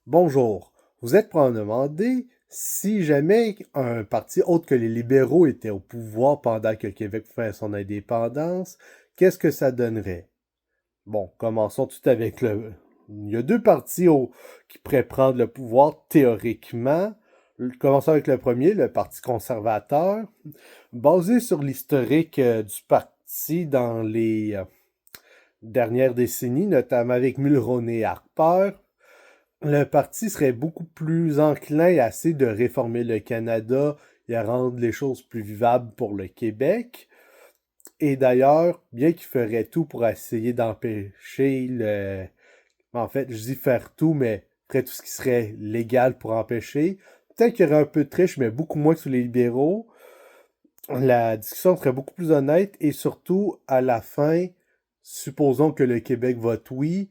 Bonjour. Vous êtes probablement demandé si jamais un parti autre que les libéraux était au pouvoir pendant que le Québec fait son indépendance, qu'est-ce que ça donnerait? Bon, commençons tout avec le... Il y a deux partis qui pourraient prendre le pouvoir théoriquement. Commençons avec le premier, le Parti conservateur. Basé sur l'historique du parti dans les dernières décennies, notamment avec Mulroney et Harper, le parti serait beaucoup plus enclin à essayer de réformer le Canada et à rendre les choses plus vivables pour le Québec. Et d'ailleurs, bien qu'il ferait tout pour essayer d'empêcher le... En fait, je dis faire tout, mais ferait tout ce qui serait légal pour empêcher. Peut-être qu'il y aurait un peu de triche, mais beaucoup moins que sous les libéraux. La discussion serait beaucoup plus honnête et surtout, à la fin, supposons que le Québec vote oui,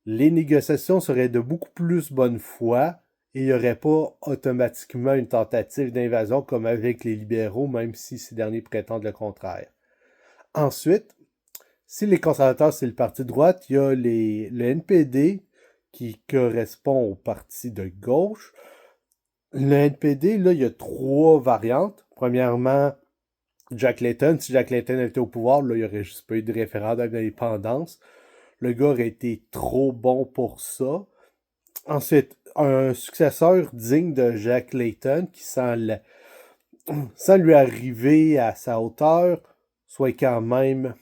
les négociations seraient de beaucoup plus bonne foi et il n'y aurait pas automatiquement une tentative d'invasion comme avec les libéraux, même si ces derniers prétendent le contraire. Ensuite, si les conservateurs, c'est le parti de droite, il y a le NPD qui correspond au parti de gauche. Le NPD, là, il y a trois variantes. Premièrement, Jack Layton. Si Jack Layton était au pouvoir, là, il n'y aurait juste pas eu de référendum d'indépendance. Le gars aurait été trop bon pour ça. Ensuite, un successeur digne de Jack Layton qui, sans lui arriver à sa hauteur, soit quand même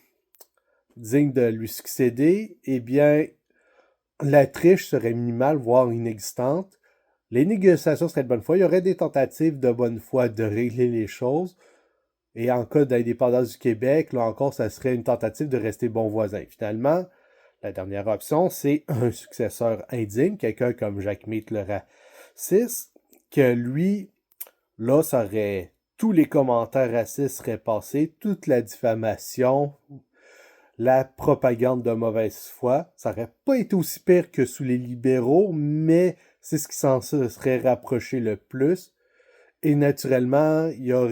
digne de lui succéder, eh bien, la triche serait minimale, voire inexistante. Les négociations seraient de bonne foi. Il y aurait des tentatives de bonne foi de régler les choses. Et en cas d'indépendance du Québec, là encore, ça serait une tentative de rester bon voisin. Finalement, la dernière option, c'est un successeur indigne, quelqu'un comme Jacques Meade le raciste, que lui, là, ça aurait... Tous les commentaires racistes seraient passés, toute la diffamation, la propagande de mauvaise foi. Ça n'aurait pas été aussi pire que sous les libéraux, mais c'est ce qui s'en serait rapproché le plus. Et naturellement, il y a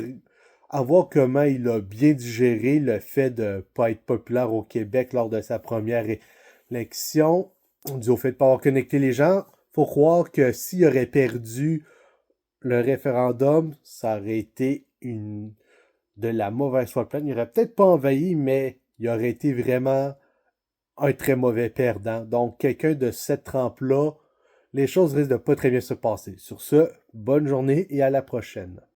à voir comment il a bien digéré le fait de ne pas être populaire au Québec lors de sa première élection, dû au fait de ne pas avoir connecté les gens. Faut croire que s'il aurait perdu le référendum, ça aurait été de la mauvaise foi pleine. Il n'aurait peut-être pas envahi, mais il aurait été vraiment un très mauvais perdant. Donc, quelqu'un de cette trempe-là, les choses risquent de pas très bien se passer. Sur ce, bonne journée et à la prochaine.